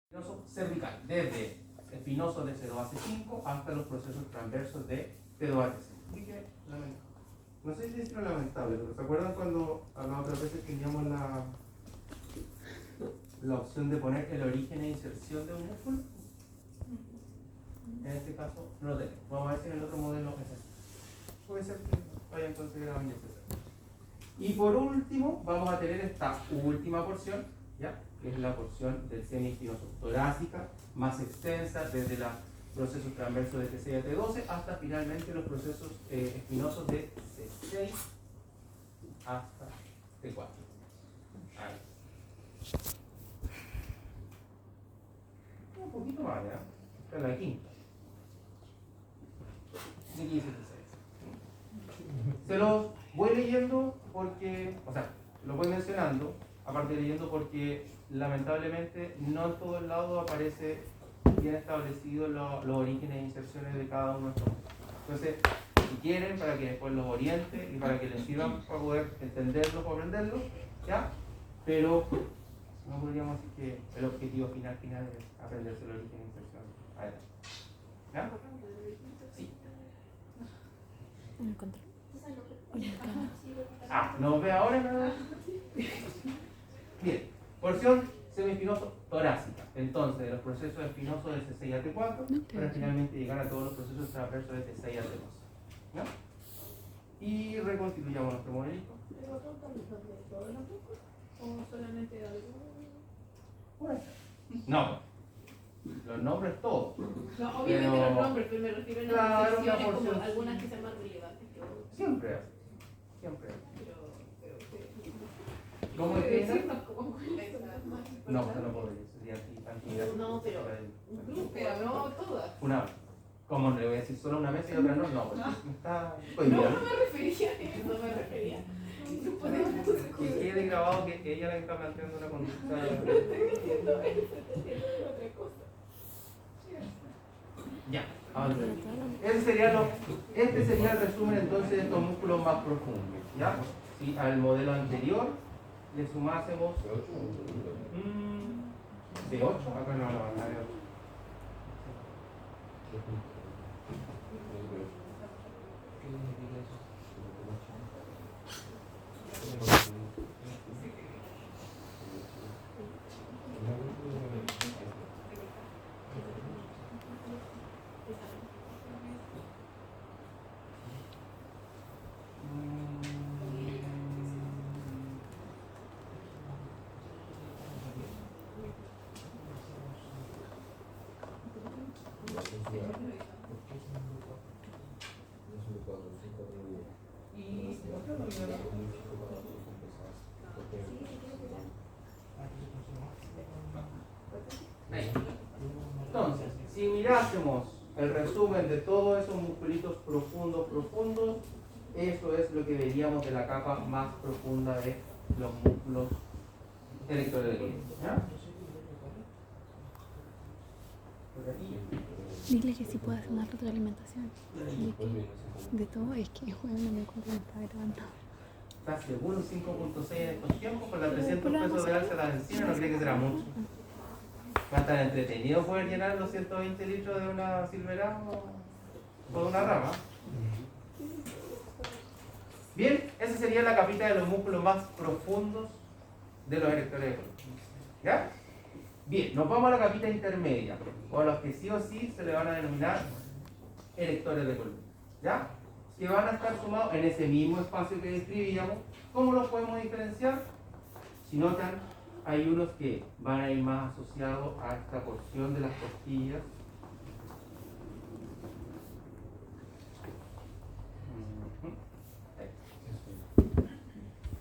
espinoso cervical, desde espinoso de C2AC5 hasta los procesos transversos de T2AC6. Así que, no sé si es lamentable, pero ¿se acuerdan cuando a las otras veces teníamos la opción de poner el origen e inserción de un músculo? En este caso no lo tenemos. Vamos a ver si en el otro modelo es así. Puede ser que vayan considerado innecesario. Y por último, vamos a tener esta última porción, ¿ya? Que es la porción del semiespinoso torácica, más extensa, desde los procesos transversos de T6 a T12 hasta finalmente los procesos espinosos de C6 hasta T4. Ahí. Un poquito más, ¿ya? Esta es la quinta. De 15 T6. Se los voy leyendo porque, o sea, lo voy mencionando, aparte de leyendo porque lamentablemente no en todo el lado aparece bien establecido los orígenes e inserciones de cada uno de estos. Entonces, si quieren, para que después los oriente y para que les sirvan para poder entenderlos o aprenderlos, ¿ya? Pero no podríamos decir que el objetivo final es aprenderse el origen e inserción. Adelante. ¿Ya? Sí. ¿No ve ahora nada? Bien, porción semiespinoso torácica. Entonces, de los procesos espinosos de C6 a T4, para finalmente llegar a todos los procesos transversos de T6 a T12. ¿No? Y reconstituyamos nuestro modelito. ¿O solamente de algunos? No, los nombres todos. No, obviamente los nombres, pero me refiero a las secciones como algunas que sean más relevantes que otras. Siempre así. Siempre así. ¿Cómo es que decirnos cómo no, eso no podría, sería infantilidad. No, pero no todas. Una, ¿cómo le voy a decir solo una mesa y otra no? No, porque está. No me refería a eso, no me refería. Y quede grabado que ella le está planteando una conducta. Ya, avanza. Este sería el resumen entonces de estos músculos más profundos. ¿Ya? Si al modelo anterior le sumásemos de 8, acá no, de 8. Entonces, si mirásemos el resumen de todos esos musculitos profundos, eso es lo que veríamos de la capa más profunda de los músculos erectores del glúteo. Dile que si puede hacer una retroalimentación de todo, es que bueno, no me encuentro que está grabando. Está seguro 5.6 en estos tiempos, con la 300 pesos de alza a la encina, no cree que será mucho. Va a estar entretenido poder llenar los 120 litros de una Silverado o de una rama. Bien, esa sería la capita de los músculos más profundos de los erectores de glúteo. ¿Ya? Bien, nos vamos a la capita intermedia, o a los que sí o sí se le van a denominar erectores de glúteo. ¿Ya? Que van a estar sumados en ese mismo espacio que describíamos. ¿Cómo los podemos diferenciar? Si notan, hay unos que van a ir más asociados a esta porción de las costillas.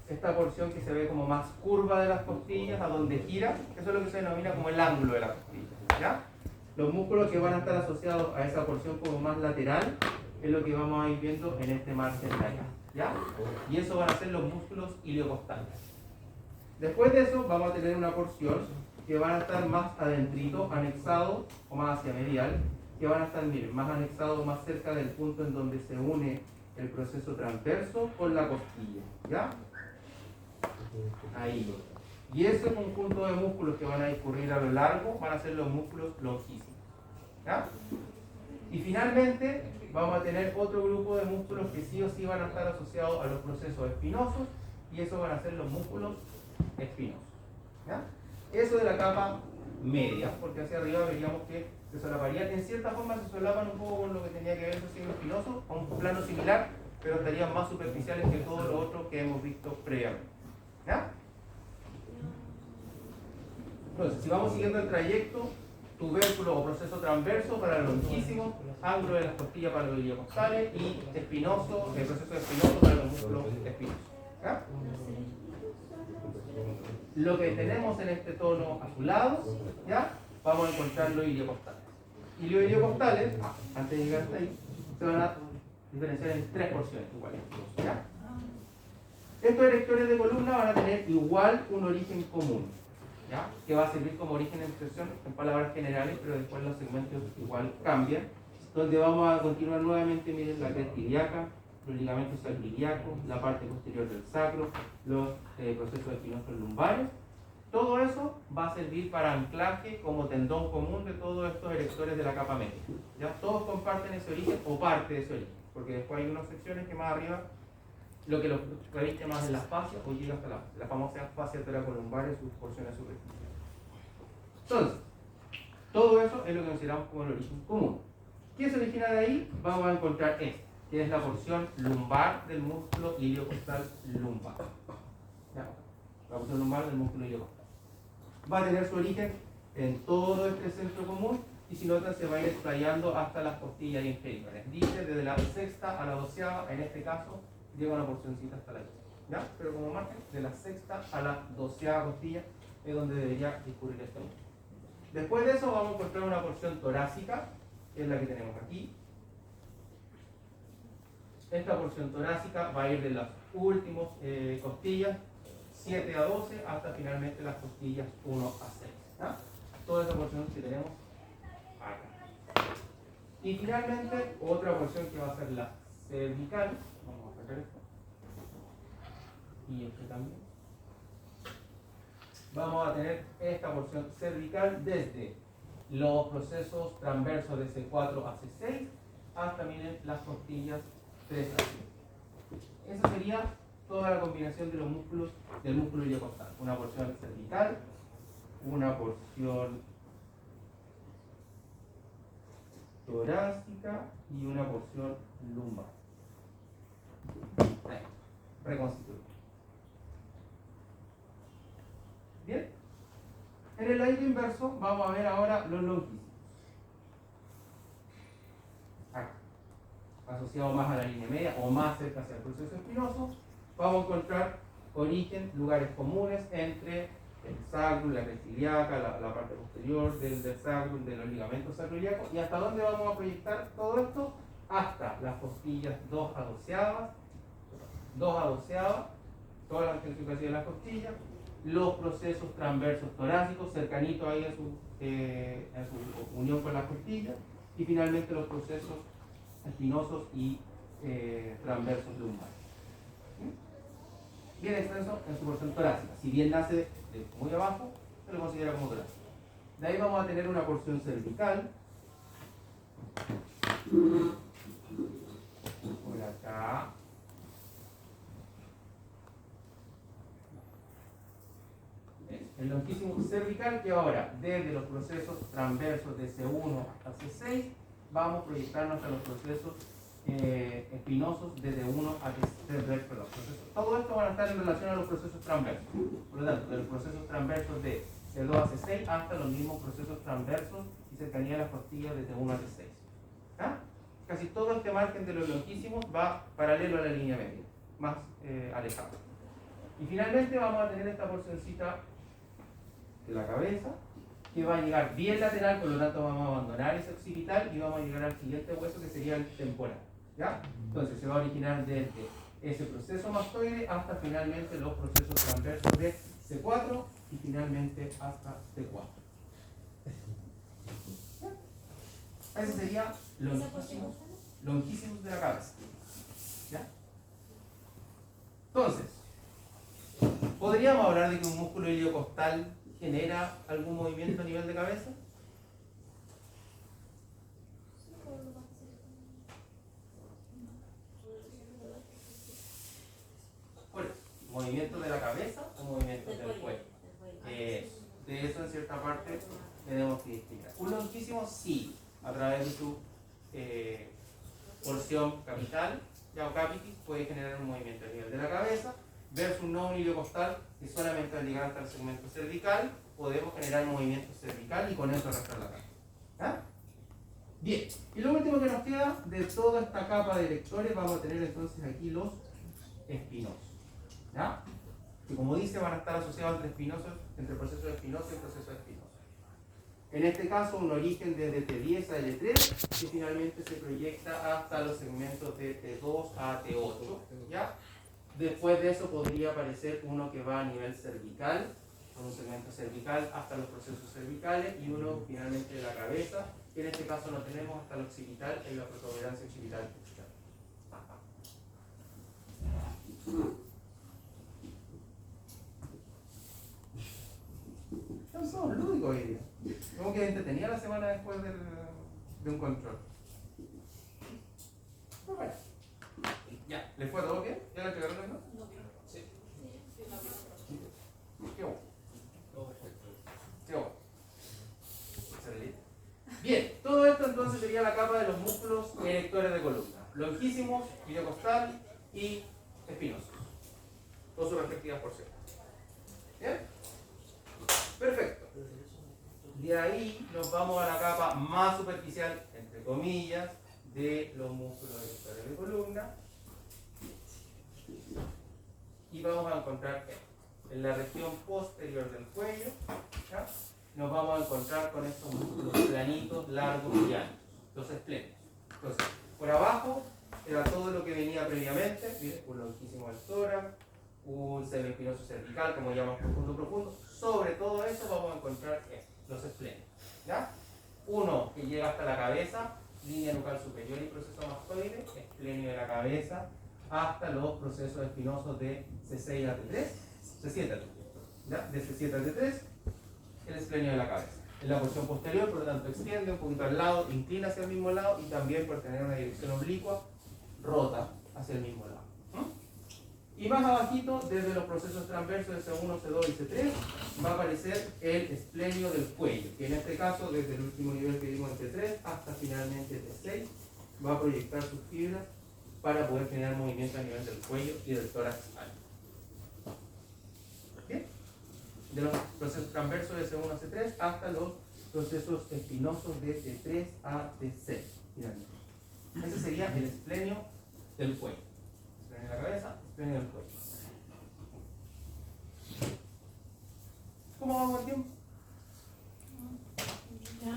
Esta porción que se ve como más curva de las costillas, a donde gira, eso es lo que se denomina como el ángulo de la costilla. ¿Ya? Los músculos que van a estar asociados a esa porción como más lateral es lo que vamos a ir viendo en este margen de acá. ¿Ya? Y eso van a ser los músculos iliocostales. Después de eso vamos a tener una porción que van a estar más adentrito, anexado o más hacia medial, que van a estar, miren, más anexado, más cerca del punto en donde se une el proceso transverso con la costilla. ¿Ya? Ahí. Y ese conjunto de músculos que van a discurrir a lo largo van a ser los músculos longísimos. ¿Ya? Y finalmente vamos a tener otro grupo de músculos que sí o sí van a estar asociados a los procesos espinosos, y esos van a ser los músculos espinosos. ¿Ya? Eso de la capa media, porque hacia arriba veríamos que se solaparían, en cierta forma se solapan un poco con lo que tenía que ver el signo espinoso, a un plano similar, pero estarían más superficiales que todo lo otro que hemos visto previamente. ¿Ya? Entonces, si vamos siguiendo el trayecto, tubérculo o proceso transverso para el longísimo, ángulo de las costillas para los iliocostales y espinoso, el proceso espinoso para los músculos espinosos. ¿Ya? Lo que tenemos en este tono azulado, ¿ya? Vamos a encontrar los iliocostales. Y los iliocostales, antes de llegar hasta ahí, se van a diferenciar en tres porciones iguales. ¿Ya? Estos erectores de columna van a tener igual un origen común, ¿ya? Que va a servir como origen de expresión en palabras generales, pero después los segmentos igual cambian, donde vamos a continuar nuevamente, miren, la cresta ilíaca, los ligamentos sacroiliacos, la parte posterior del sacro, los procesos espinosos lumbares. Todo eso va a servir para anclaje como tendón común de todos estos erectores de la capa media. ¿Ya? Todos comparten ese origen o parte de ese origen, porque después hay unas secciones que más arriba lo que los reviste más en las fascias o llega hasta la famosa fascia toracolumbar y sus porciones superficiales. Entonces, todo eso es lo que consideramos como el origen común. ¿Qué se origina de ahí? Vamos a encontrar esto, que es la porción lumbar del músculo iliocostal lumbar. ¿Ya? La porción lumbar del músculo iliocostal. Va a tener su origen en todo este centro común, y si notan se va a ir explayando hasta las costillas inferiores. Dice desde la sexta a la doceava, en este caso, llega una porcioncita hasta la doceava. ¿Ya? Pero como margen, de la sexta a la doceava costilla es donde debería discurrir este músculo. Después de eso vamos a encontrar una porción torácica, que es la que tenemos aquí. Esta porción torácica va a ir de las últimas costillas 7 a 12 hasta finalmente las costillas 1 a 6. ¿Ya? Toda esa porción que tenemos acá. Y finalmente otra porción que va a ser la cervical. Vamos a sacar esto. Y este también. Vamos a tener esta porción cervical desde los procesos transversos de C4 a C6 hasta, miren, las costillas 3 a 7. Esa sería toda la combinación de los músculos del músculo iliocostal. Una porción cervical, una porción torácica y una porción lumbar. Reconstituir. Bien. En el ladito inverso vamos a ver ahora los longísimos. Acá, asociado más a la línea media o más cerca hacia el proceso espinoso, vamos a encontrar origen, lugares comunes entre el sacro, la cresta ilíaca, la parte posterior del sacro, de los ligamentos sacroiliacos. ¿Y hasta dónde vamos a proyectar todo esto? Hasta las costillas 2 a doceavas, toda la extensión que hacía de las costillas, los procesos transversos torácicos, cercanitos ahí a su unión con las costillas, y finalmente los procesos espinosos y transversos lumbares. Bien extenso en su porción torácica. Si bien nace de muy abajo, se lo considera como torácico. De ahí vamos a tener una porción cervical. Por acá. El longísimo cervical, que ahora, desde los procesos transversos de C1 hasta C6, vamos a proyectarnos a los procesos espinosos desde 1 a 3, perdón. Todo esto van a estar en relación a los procesos transversos. Por lo tanto, de los procesos transversos de C2 a C6 hasta los mismos procesos transversos y cercanía de las costillas desde 1 a C6. ¿Ah? Casi todo este margen de los longísimos va paralelo a la línea media, más alejado. Y finalmente vamos a tener esta porcioncita de la cabeza, que va a llegar bien lateral, por lo tanto vamos a abandonar ese occipital y vamos a llegar al siguiente hueso, que sería el temporal. ¿Ya? Entonces se va a originar desde ese proceso mastoide hasta finalmente los procesos transversos de C4 y finalmente hasta C4. ¿Ya? Ese sería longísimos de la cabeza. ¿Ya? Entonces, ¿Podríamos hablar de que un músculo iliocostal genera algún movimiento a nivel de cabeza? ¿Cuál es? ¿Movimiento de la cabeza o movimiento del cuello? De eso en cierta parte tenemos que explicar. Un lonquísimo sí, a través de su porción capital, ya o capitis, puede generar un movimiento a nivel de la cabeza, versus no un iliocostal que solamente al llegar hasta el segmento cervical podemos generar movimiento cervical y con eso arrastrar la cabeza. ¿Ah? Bien, y lo último que nos queda de toda esta capa de vectores, vamos a tener entonces aquí los espinosos. ¿Ya? Que como dice van a estar asociados entre procesos espinosos y procesos espinosos. En este caso un origen desde T10 a L3 que finalmente se proyecta hasta los segmentos de T2 a T8. ¿Ya? Después de eso podría aparecer uno que va a nivel cervical, con un segmento cervical hasta los procesos cervicales y uno finalmente de la cabeza, que en este caso no tenemos hasta el occipital en la protuberancia occipital. No somos lúdicos hoy día. Como que entretenía la semana después de un control. Bueno, ya, ¿les fue todo bien? ¿Ya le entregaron las notas? Sí. Qué bueno. Qué bueno. Excelente. Bien, todo esto entonces sería la capa de los músculos erectores de columna. Longísimos, iliocostal y espinosos. Con sus respectivas porciones. ¿Bien? Perfecto. De ahí nos vamos a la capa más superficial, entre comillas, de los músculos erectores de columna. Y vamos a encontrar en la región posterior del cuello, ¿ya? Nos vamos a encontrar con estos músculos planitos, largos y anchos, los esplenios. Entonces, por abajo era todo lo que venía previamente, ¿sí? Un lonquísimo del tórax, un semiespinoso cervical, como llamamos profundo. Sobre todo eso vamos a encontrar los esplenios, ¿ya? Uno que llega hasta la cabeza, línea nucal superior y proceso mastoide, esplenio de la cabeza, hasta los procesos espinosos de C6 a T3, C7 a T3, ¿ya? De C7 a T3, el esplenio de la cabeza. En la porción posterior, por lo tanto, extiende un poquito al lado, inclina hacia el mismo lado y también por tener una dirección oblicua, rota hacia el mismo lado. Y más abajito, desde los procesos transversos de C1, C2 y C3, va a aparecer el esplenio del cuello, que en este caso, desde el último nivel que vimos en T3 hasta finalmente T6, va a proyectar sus fibras para poder generar movimiento a nivel del cuello y del tórax alto. ¿Bien? De los procesos transversos de C1 a C3 hasta los procesos espinosos de T3 a T6, finalmente. Ese sería el esplenio del cuello. Esplenio de la cabeza, esplenio del cuello. ¿Cómo vamos el tiempo? Ya, no.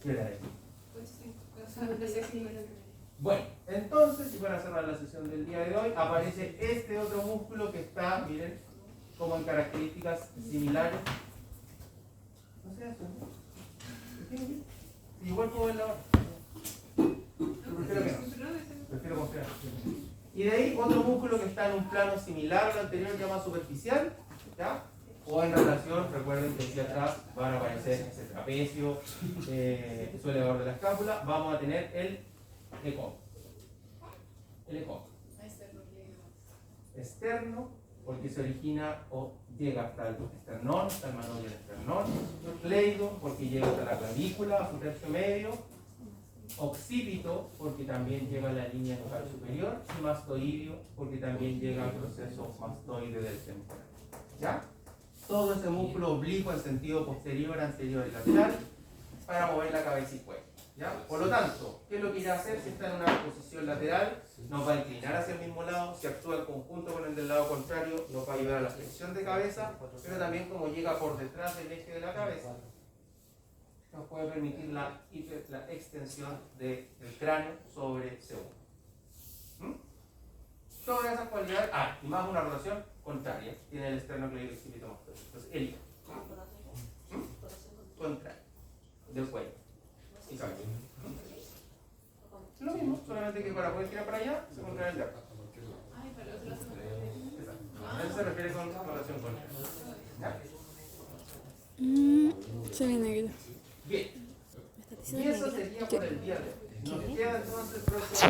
¿Qué era eso? Pues Bueno, entonces, y para cerrar la sesión del día de hoy, aparece este otro músculo que está, miren, como en características similares. No sé eso, ¿no? Igual puedo verla ahora. Prefiero que no. Prefiero confiar. Y de ahí otro músculo que está en un plano similar al anterior, llamado superficial, ¿ya? O en relación, recuerden que hacia atrás van a aparecer ese trapecio, su elevador de la escápula, vamos a tener el ecón. El ecón. Externo, porque se origina o llega hasta el esternón, hasta el manubrio del esternón. Cleido, porque llega hasta la clavícula, a su tercio medio. Occipito, porque también llega a la línea nucal superior. Y mastoideo, porque también llega al proceso mastoide del temporal. ¿Ya? Todo ese músculo oblicuo en sentido posterior, anterior y lateral para mover la cabeza y cuello. ¿Ya? Por lo tanto, ¿qué es lo que irá a hacer si está en una posición lateral? Nos va a inclinar hacia el mismo lado, si actúa en conjunto con el del lado contrario, nos va a ayudar a la flexión de cabeza, pero también como llega por detrás del eje de la cabeza, nos puede permitir la extensión del cráneo sobre C1. Todas esas cualidades, y más una rotación contraria, tiene el esternocleido occipito mastoide. Entonces, el contrario del cuello y cabeza. Lo mismo, solamente que para poder tirar para allá se contrae el brazo. Se ve negro. Bien. ¿Me estás Y diciendo eso negro? sería por el día de hoy. Nos queda entonces próximo.